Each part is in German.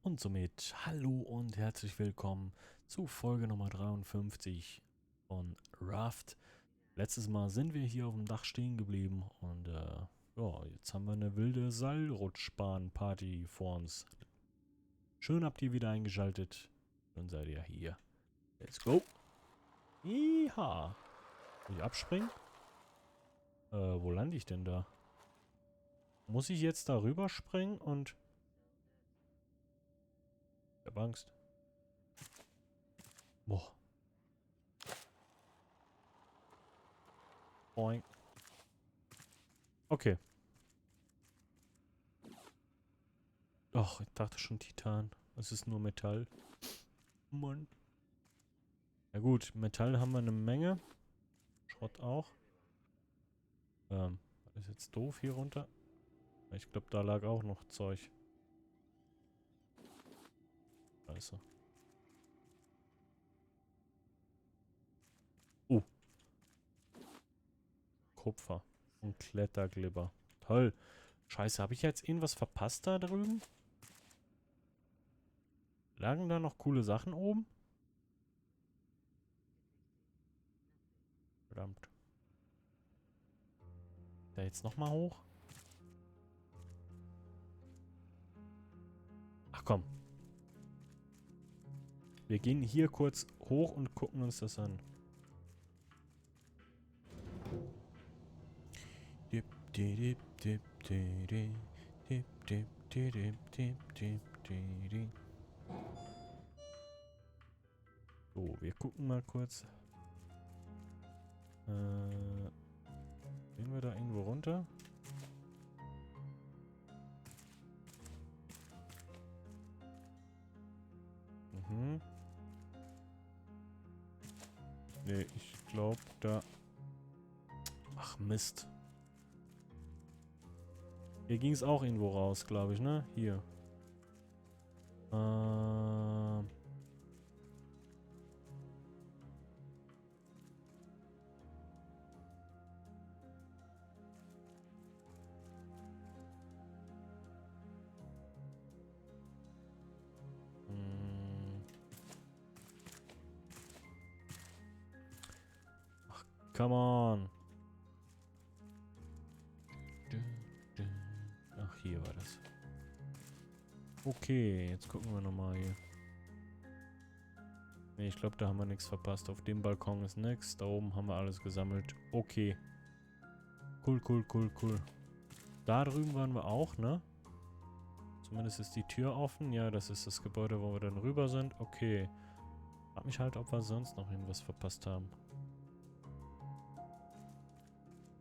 Und somit hallo und herzlich willkommen zu Folge Nummer 53 von Raft. Letztes Mal sind wir hier auf dem Dach stehen geblieben und ja, jetzt haben wir eine wilde Seilrutschbahn-Party vor uns. Schön habt ihr wieder eingeschaltet. Dann seid ihr hier. Let's go. Iha. Will ich abspringen? Wo lande ich denn da? Muss ich jetzt da rüberspringen und... Ich hab Angst. Boah. Boing. Okay. Och, ich dachte schon Titan. Es ist nur Metall. Mann. Ja gut, Metall haben wir eine Menge. Schrott auch. Das ist jetzt doof hier runter. Ich glaube, da lag auch noch Zeug. Scheiße. Kupfer. Und Kletterglibber. Toll. Scheiße, habe ich jetzt irgendwas verpasst da drüben? Lagen da noch coole Sachen oben? Verdammt. Da jetzt nochmal hoch? Ach komm. Wir gehen hier kurz hoch und gucken uns das an. Dip, dip, dip, dip, dip, dip, dip, dip, dip, dip, dip. So, wir gucken mal kurz. Gehen wir da irgendwo runter? Mhm. Nee, ich glaube da... Ach Mist. Hier ging es auch irgendwo raus, glaube ich, ne? Hier. Ach, come on. Ach, hier war das. Okay, jetzt gucken wir nochmal hier. Ne, ich glaube, da haben wir nichts verpasst. Auf dem Balkon ist nichts. Da oben haben wir alles gesammelt. Okay. Cool, cool, cool, cool. Da drüben waren wir auch, ne? Zumindest ist die Tür offen. Ja, das ist das Gebäude, wo wir dann rüber sind. Okay. Frag mich halt, ob wir sonst noch irgendwas verpasst haben.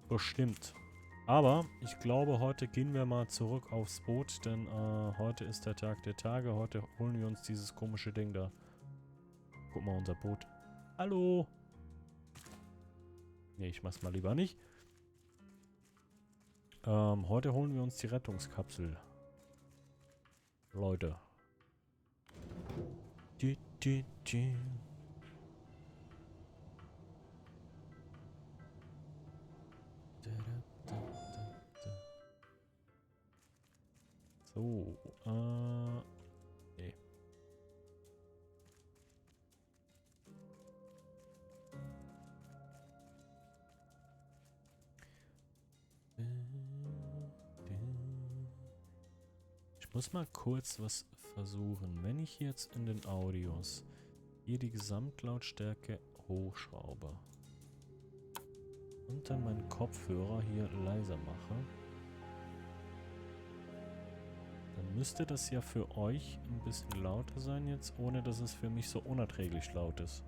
Bestimmt. Aber ich glaube, heute gehen wir mal zurück aufs Boot, denn heute ist der Tag der Tage. Heute holen wir uns dieses komische Ding da. Guck mal, unser Boot. Hallo! Ne, ich mach's mal lieber nicht. Heute holen wir uns die Rettungskapsel. Leute. So, nee. Ich muss mal kurz was versuchen. Wenn ich jetzt in den Audios hier die Gesamtlautstärke hochschraube und dann meinen Kopfhörer hier leiser mache, dann müsste das ja für euch ein bisschen lauter sein jetzt, ohne dass es für mich so unerträglich laut ist.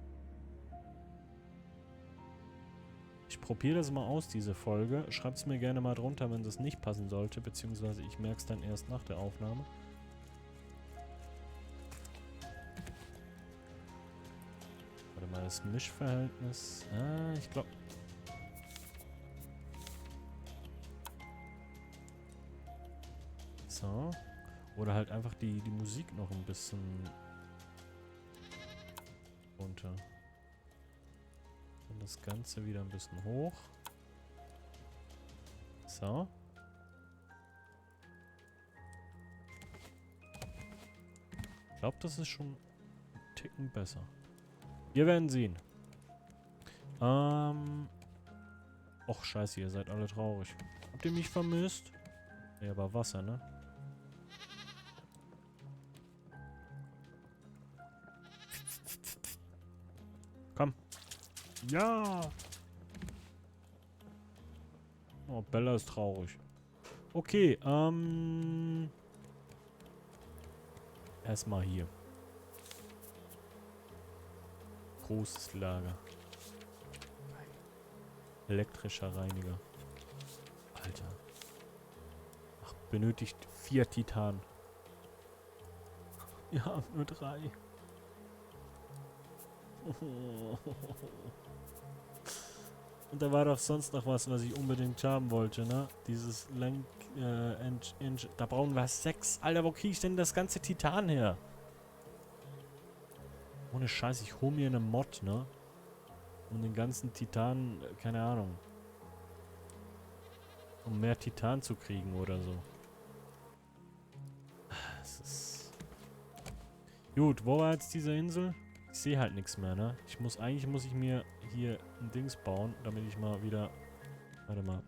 Ich probiere das mal aus, diese Folge. Schreibt es mir gerne mal drunter, wenn das nicht passen sollte, beziehungsweise ich merke es dann erst nach der Aufnahme. Warte mal, das Mischverhältnis. Ich glaube... So. Oder halt einfach die Musik noch ein bisschen runter. Und das Ganze wieder ein bisschen hoch. So. glaube, das ist schon einen Ticken besser. Wir werden sehen. Och, scheiße, ihr seid alle traurig. Habt ihr mich vermisst? Ja, aber Wasser, ne? Komm. Ja! Oh, Bella ist traurig. Okay, erstmal hier. Großes Lager. Elektrischer Reiniger. Alter. Ach, benötigt 4 Titan. Ja, nur 3. Und da war doch sonst noch was ich unbedingt haben wollte, ne? Dieses da brauchen wir 6. Alter, wo kriege ich denn das ganze Titan her? Ohne Scheiß, ich hole mir eine Mod, ne? Um den ganzen Titan, keine Ahnung. Um mehr Titan zu kriegen oder so. Das ist... Gut, wo war jetzt diese Insel? Ich sehe halt nichts mehr, ne? Eigentlich muss ich mir hier ein Dings bauen, damit ich mal wieder... Warte mal.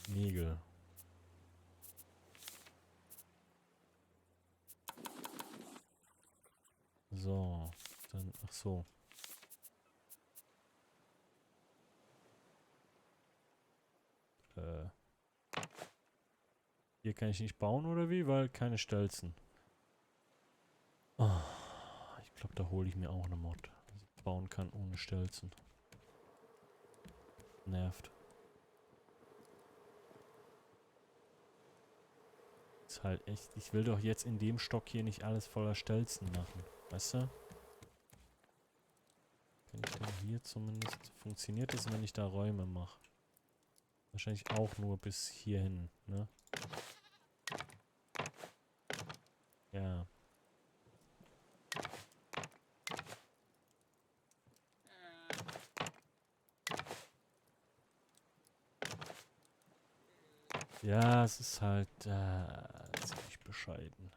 Nägel. So. Dann, ach so. Hier kann ich nicht bauen, oder wie? Weil keine Stelzen. Oh, ich glaube, da hole ich mir auch eine Mod. Also ich bauen kann ohne Stelzen. Nervt. Ist halt echt... Ich will doch jetzt in dem Stock hier nicht alles voller Stelzen machen. Weißt du? Kann ich denn hier zumindest... Funktioniert das, wenn ich da Räume mache? Wahrscheinlich auch nur bis hierhin, ne? Ja. Ja, es ist halt ziemlich bescheiden.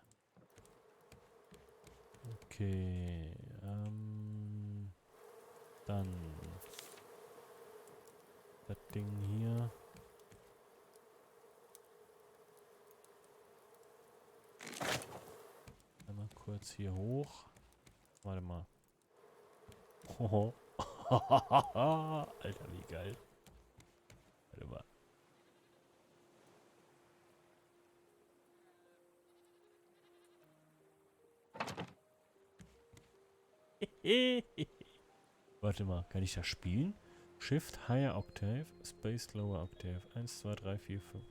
Okay, dann das Ding hier. Einmal kurz hier hoch. Warte mal. Hoho. Alter, wie geil. Warte mal. Warte mal, kann ich das spielen? Shift Higher Octave, Space Lower Octave. 1, 2, 3, 4, 5.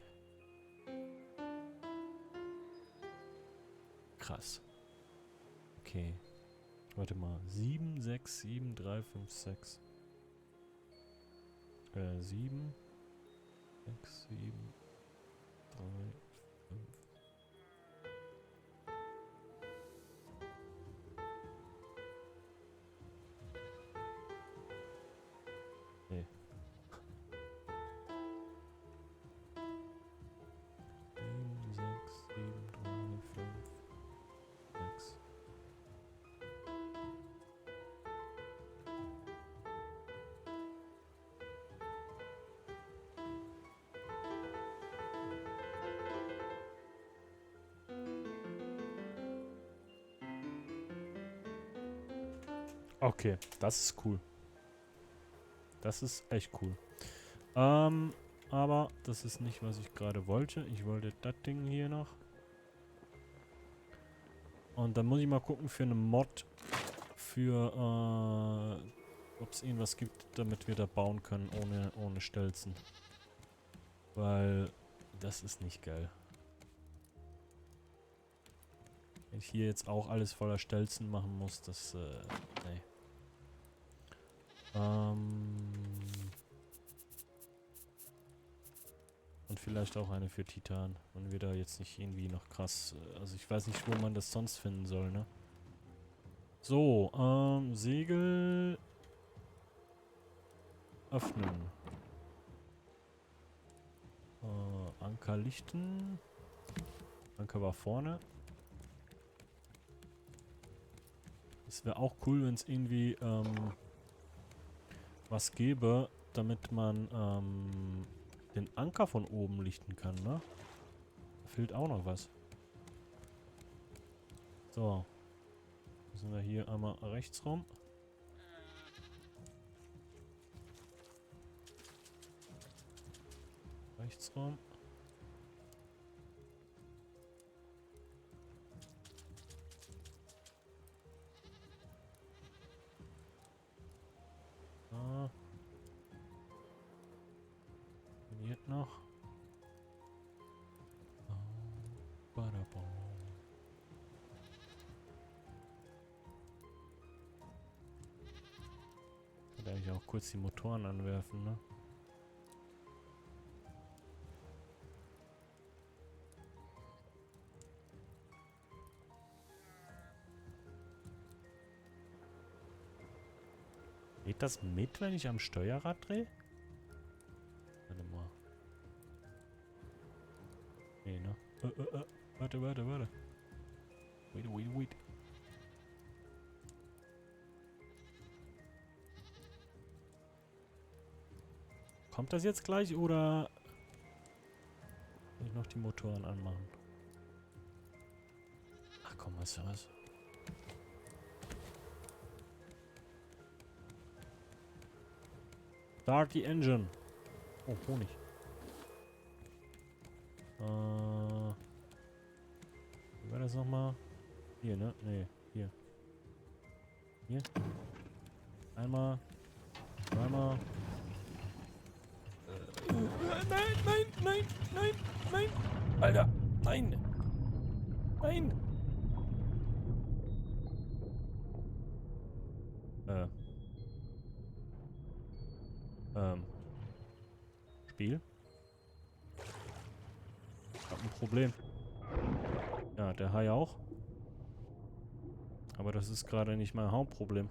Krass. Okay. Warte mal. 7, 6, 7, 3, 5, 6. 7, 6, 7, 3, 5. Nee. 7, 6, 7, 3, 5, 6. Okay, das ist cool. Das ist echt cool. Aber das ist nicht, was ich gerade wollte. Ich wollte das Ding hier noch. Und dann muss ich mal gucken für eine Mod. Für, ob es irgendwas gibt, damit wir da bauen können ohne Stelzen. Weil das ist nicht geil. Wenn ich hier jetzt auch alles voller Stelzen machen muss, das, nee. Und vielleicht auch eine für Titan. Wenn wir da jetzt nicht irgendwie noch krass... Also ich weiß nicht, wo man das sonst finden soll, ne? So, Segel... Öffnen. Anker lichten. Anker war vorne. Es wäre auch cool, wenn es irgendwie was gäbe, damit man den Anker von oben lichten kann, ne? Da fehlt auch noch was. So. Müssen wir hier einmal rechts rum. Rechts rum. Ah. Funktioniert noch. Badabau. Könnte eigentlich auch kurz die Motoren anwerfen, ne? Geht das mit, wenn ich am Steuerrad drehe? Warte mal. Nee, ne? Warte. Wait. Kommt das jetzt gleich oder will ich noch die Motoren anmachen? Ach komm, weißt du was? Start the engine. Oh, Honig. Wie war das nochmal? Hier, ne? Nee, hier. Hier. Einmal. Zweimal. Nein. Alter, nein. Spiel? Ich hab ein Problem. Ja, der Hai auch. Aber das ist gerade nicht mein Hauptproblem.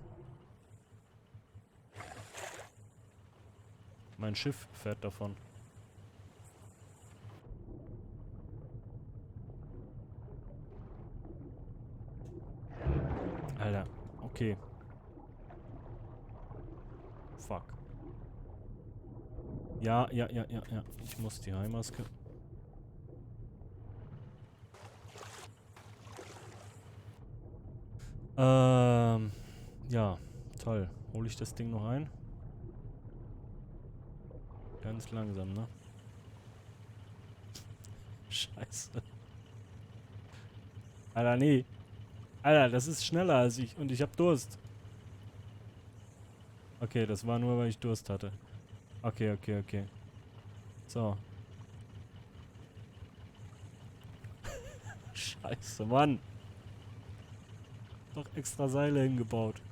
Mein Schiff fährt davon. Alter, okay. Fuck. Ja. Ich muss die Haimaske. Ja, toll. Hole ich das Ding noch ein? Ganz langsam, ne? Scheiße. Alter, nee. Alter, das ist schneller als ich und ich hab Durst. Okay, das war nur, weil ich Durst hatte. Okay. So. Scheiße, Mann. Doch extra Seile hingebaut.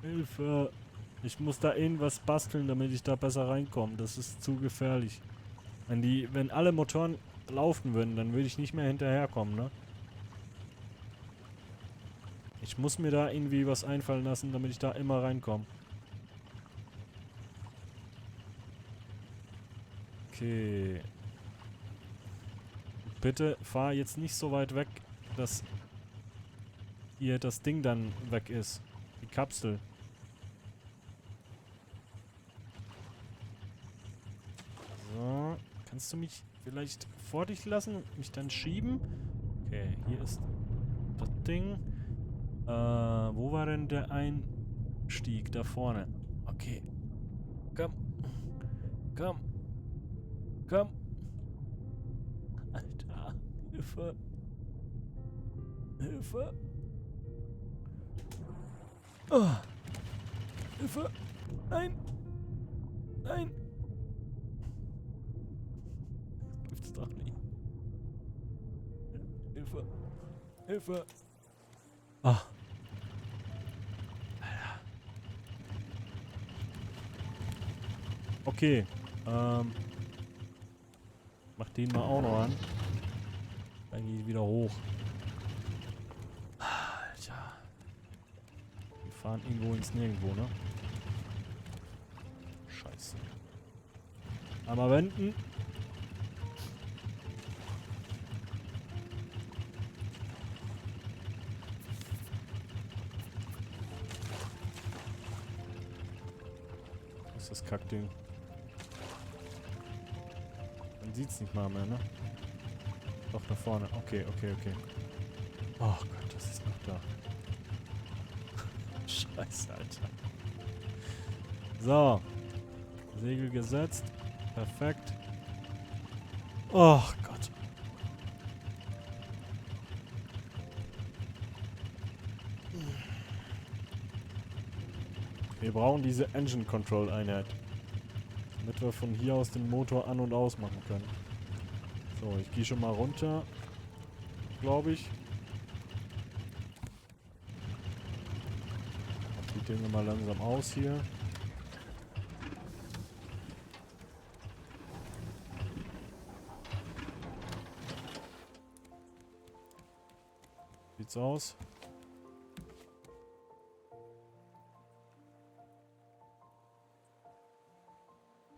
Hilfe. Ich muss da irgendwas basteln, damit ich da besser reinkomme. Das ist zu gefährlich. Wenn alle Motoren laufen würden, dann würde ich nicht mehr hinterherkommen, ne? Ich muss mir da irgendwie was einfallen lassen, damit ich da immer reinkomme. Okay. Bitte fahr jetzt nicht so weit weg, dass hier das Ding dann weg ist. Die Kapsel. So. Kannst du mich vielleicht vor dich lassen und mich dann schieben? Okay, hier ist das Ding. Wo war denn der Einstieg? Da vorne. Okay. Komm. Alter. Hilfe. Oh. Hilfe. Nein. Gibt's doch nicht. Hilfe. Ah. Okay. Mach den mal auch noch an. Dann gehe ich wieder hoch. Alter. Wir fahren irgendwo ins Nirgendwo, ne? Scheiße. Einmal wenden. Was ist das Kackding? Man sieht's nicht mal mehr, ne? Doch, da vorne. Okay, okay, okay. Oh Gott, das ist noch da. Scheiße, Alter. So. Segel gesetzt. Perfekt. Oh Gott. Wir brauchen diese Engine Control Einheit. Damit wir von hier aus den Motor an- und ausmachen können. So, ich gehe schon mal runter. Glaube ich. Die Dinge mal langsam aus hier. Sieht's aus?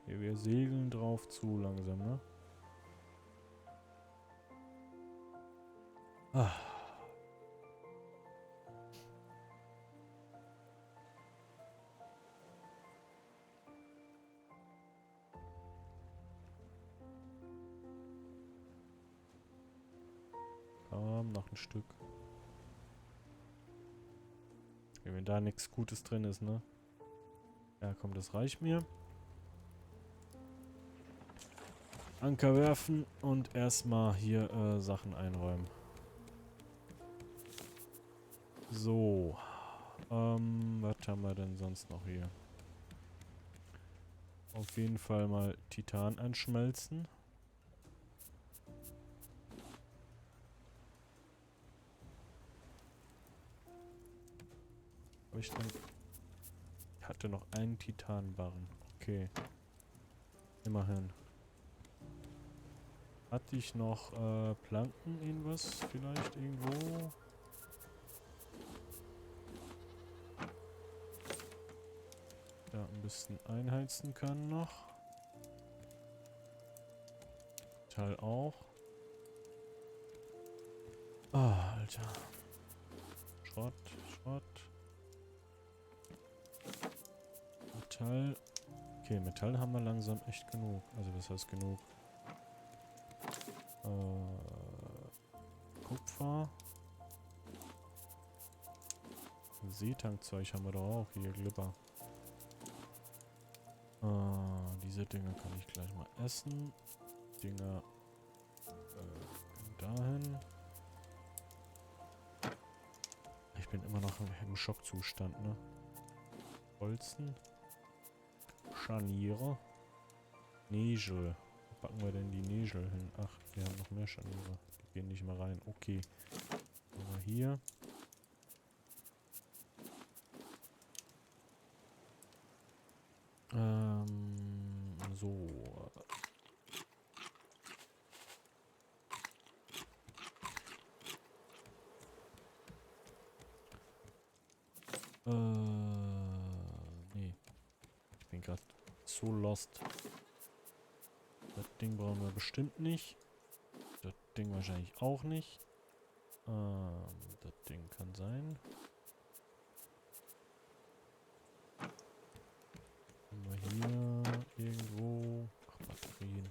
Okay, wir segeln drauf zu langsam, ne? Ah. Komm, noch ein Stück. Okay, wenn da nichts Gutes drin ist, ne? Ja, komm, das reicht mir. Anker werfen und erstmal hier Sachen einräumen. So. Was haben wir denn sonst noch hier? Auf jeden Fall mal Titan anschmelzen. Hab ich dann... Ich hatte noch einen Titanbarren. Okay. Immerhin. Hatte ich noch Planken irgendwas vielleicht irgendwo? Da ein bisschen einheizen können noch. Teil auch. Ah, Alter. Schrott, Schrott. Metall. Okay, Metall haben wir langsam echt genug. Also was heißt genug? Kupfer. Seetankzeug haben wir doch auch hier. Glibber. Diese Dinge kann ich gleich mal essen. Dinger dahin. Ich bin immer noch im Schockzustand, ne? Holzen. Scharniere. Nägel. Wo packen wir denn die Nägel hin? Ach, wir haben noch mehr Scharniere. Die gehen nicht mehr rein. Okay. Aber hier. So. Nee. Ich bin gerade so lost. Das Ding brauchen wir bestimmt nicht. Das Ding wahrscheinlich auch nicht. Das Ding kann sein. Haben wir hier irgendwo... Ach, Batterien.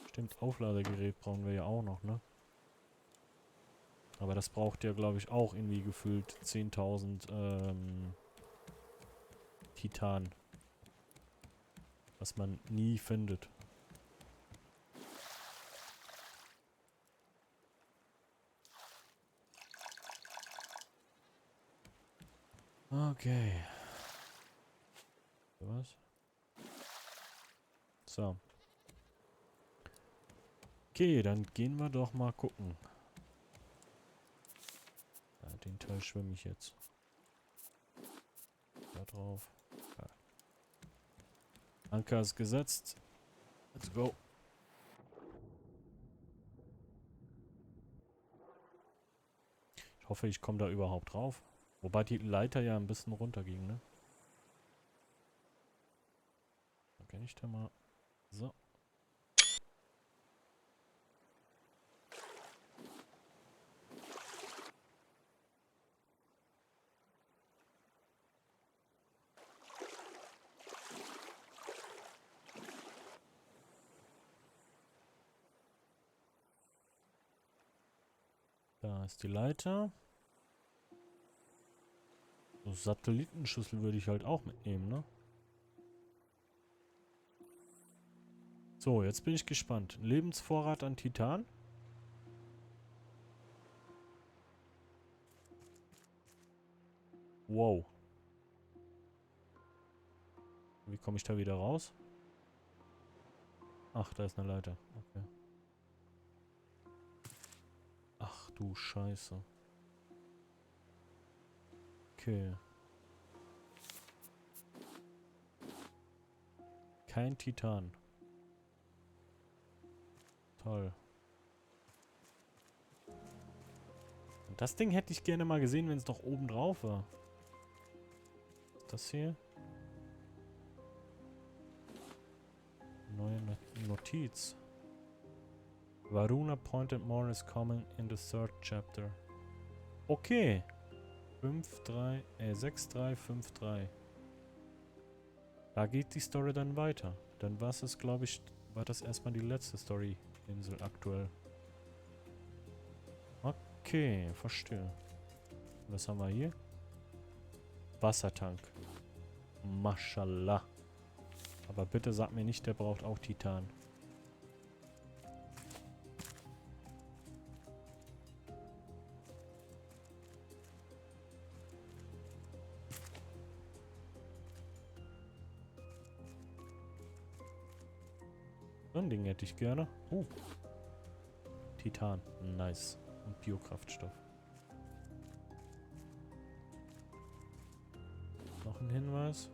Stimmt, Aufladegerät brauchen wir ja auch noch, ne? Aber das braucht ja, glaube ich, auch irgendwie gefühlt 10.000 Titan. Was man nie findet. Okay. Was? So. Okay, dann gehen wir doch mal gucken. Ja, den Teil schwimme ich jetzt. Da drauf. Ja. Anker ist gesetzt. Let's go. Ich hoffe, ich komme da überhaupt drauf. Wobei die Leiter ja ein bisschen runterging, ne? Scanne ich da mal. So. Da ist die Leiter. So, Satellitenschüssel würde ich halt auch mitnehmen, ne? So, jetzt bin ich gespannt. Lebensvorrat an Titan. Wow. Wie komme ich da wieder raus? Ach, da ist eine Leiter. Okay. Ach du Scheiße. Okay. Kein Titan. Toll. Und das Ding hätte ich gerne mal gesehen, wenn es doch oben drauf war. Das hier? Neue Notiz. Varuna pointed more is coming in the third chapter. Okay. 6353. Da geht die Story dann weiter. Dann war es, glaube ich, war das erstmal die letzte Story-Insel aktuell. Okay, verstehe. Was haben wir hier? Wassertank. Mashallah. Aber bitte sag mir nicht, der braucht auch Titan. So ein Ding hätte ich gerne. Titan. Nice. Und Biokraftstoff. Noch ein Hinweis.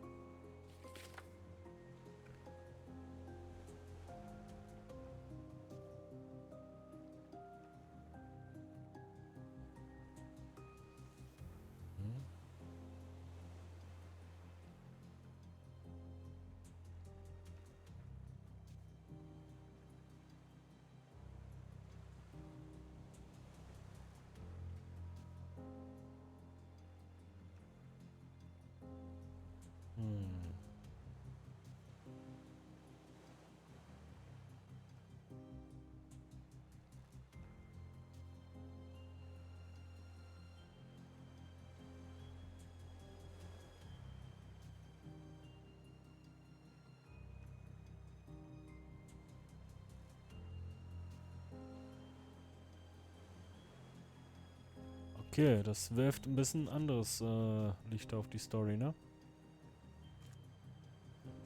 Okay, das wirft ein bisschen anderes Licht auf die Story, ne?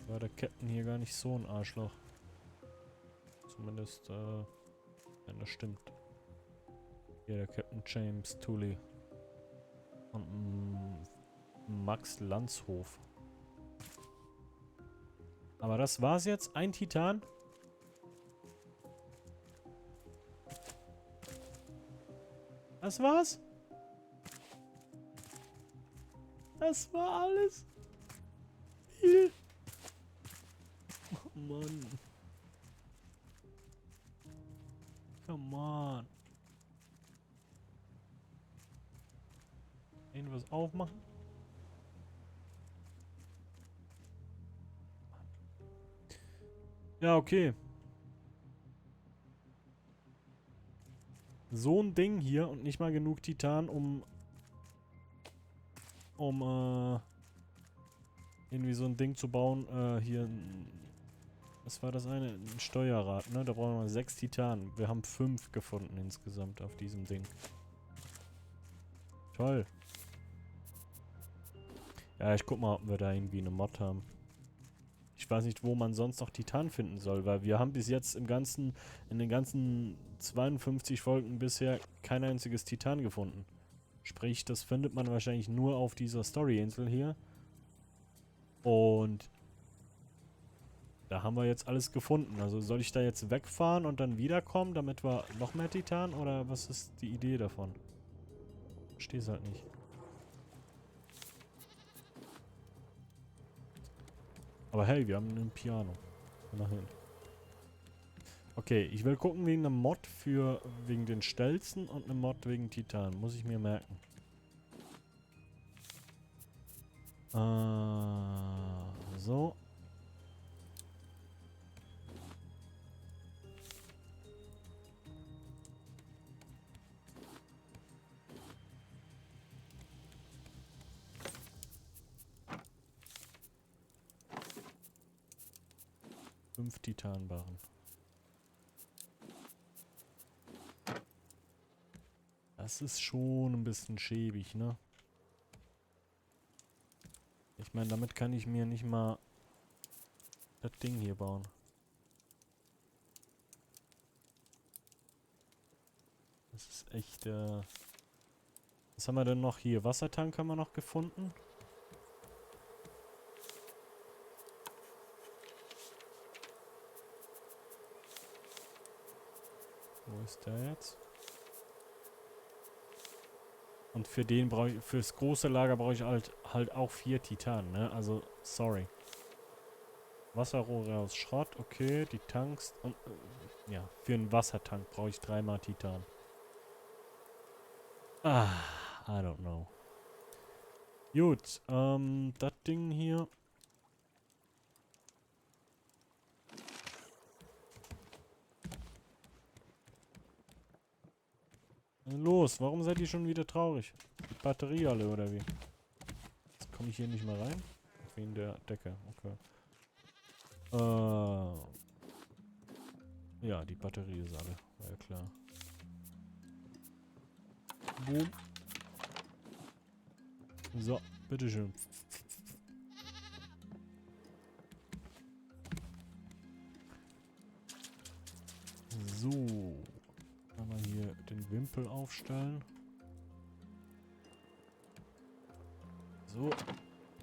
War der Captain hier gar nicht so ein Arschloch. Zumindest, wenn das stimmt. Hier der Captain James Tooley. Und Max Landshof. Aber das war's jetzt? Ein Titan? Das war's? Das war alles? Hier. Oh Mann. Come on. Irgendwas aufmachen? Ja, okay. So ein Ding hier und nicht mal genug Titan, um irgendwie so ein Ding zu bauen. Hier, was war das eine? Ein Steuerrad, ne? Da brauchen wir 6 Titan. Wir haben 5 gefunden insgesamt auf diesem Ding. Toll. Ja, ich guck mal, ob wir da irgendwie eine Mod haben. Ich weiß nicht, wo man sonst noch Titan finden soll, weil wir haben bis jetzt in den ganzen 52 Folgen bisher kein einziges Titan gefunden. Sprich, das findet man wahrscheinlich nur auf dieser Story-Insel hier. Und da haben wir jetzt alles gefunden. Also soll ich da jetzt wegfahren und dann wiederkommen, damit wir noch mehr Titan? Oder was ist die Idee davon? Versteh's halt nicht. Aber hey, wir haben ein Piano. Immerhin. Okay, ich will gucken wegen einem Mod wegen den Stelzen und einem Mod wegen Titan. Muss ich mir merken. So. Fünf Titanbarren. Das ist schon ein bisschen schäbig, ne? Ich meine, damit kann ich mir nicht mal das Ding hier bauen. Das ist echt, was haben wir denn noch hier? Wassertank haben wir noch gefunden. Wo ist der jetzt? Und für den brauche ich, fürs große Lager brauche ich halt auch 4 Titan, ne? Also, sorry. Wasserrohre aus Schrott, okay, die Tanks und, ja, für einen Wassertank brauche ich 3-mal Titan. Ah, I don't know. Gut, das Ding hier. Los, warum seid ihr schon wieder traurig? Die Batterie alle, oder wie? Jetzt komme ich hier nicht mehr rein. Wegen der Decke, okay. Ja, die Batterie ist alle. War ja klar. Boom. So, bitteschön. So. Einmal hier den Wimpel aufstellen. So.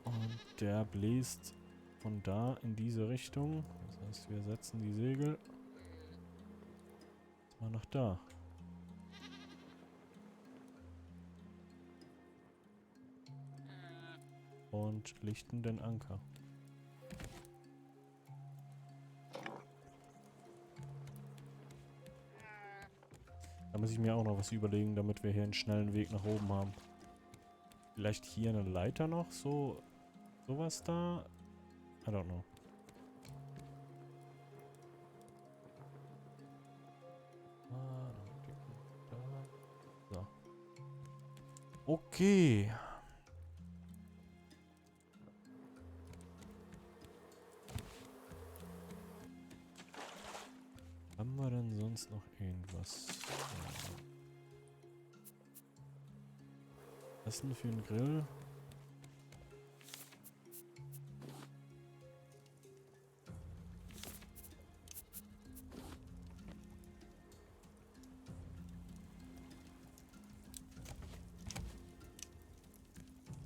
Und der bläst von da in diese Richtung. Das heißt, wir setzen die Segel. Jetzt mal nach da. Und lichten den Anker. Da muss ich mir auch noch was überlegen, damit wir hier einen schnellen Weg nach oben haben. Vielleicht hier eine Leiter noch, sowas da? I don't know. So. Okay. Haben wir denn sonst noch irgendwas? Essen für den Grill?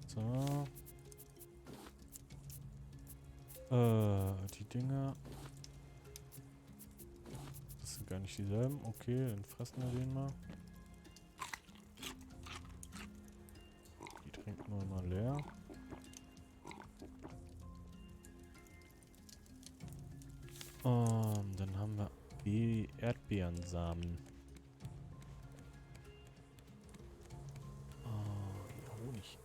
So. Die Dinger. Das sind gar nicht dieselben. Okay, dann fressen wir den mal. Die trinken wir mal leer. Dann haben wir die Erdbeerensamen. Honig.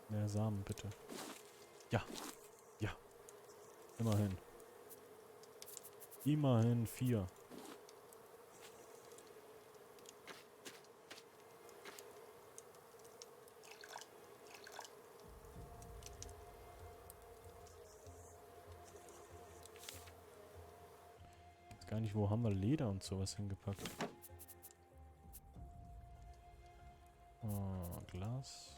Mehr Samen, bitte. Ja. Ja. Immerhin. Immerhin 4. Gar nicht, wo haben wir Leder und sowas hingepackt? Glas.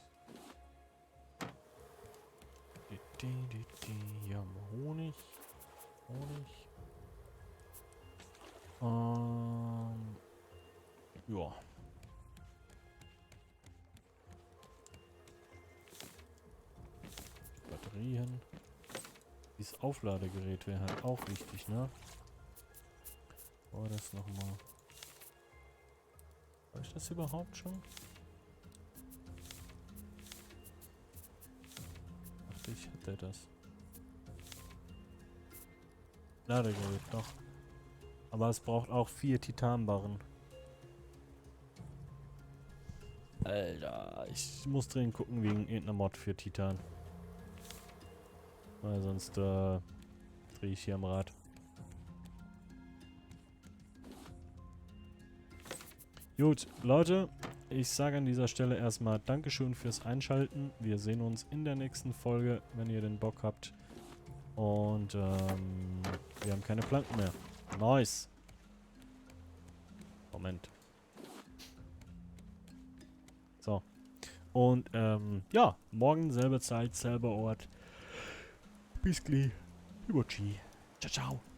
Hier haben wir Honig. Ja. Batterien. Dieses Aufladegerät wäre halt auch wichtig, ne? Oh, das nochmal. War ich das überhaupt schon? nicht. Hat der das? Ladegerät, doch. Aber es braucht auch 4 Titanbarren. Alter, ich muss dringend gucken wegen irgendeiner Mod für Titan. Weil sonst drehe ich hier am Rad. Gut, Leute, ich sage an dieser Stelle erstmal Dankeschön fürs Einschalten. Wir sehen uns in der nächsten Folge, wenn ihr den Bock habt. Und wir haben keine Planken mehr. Nice. Moment. So. Und ja, morgen selbe Zeit, selber Ort. Bis gleich. Über Ciao, ciao.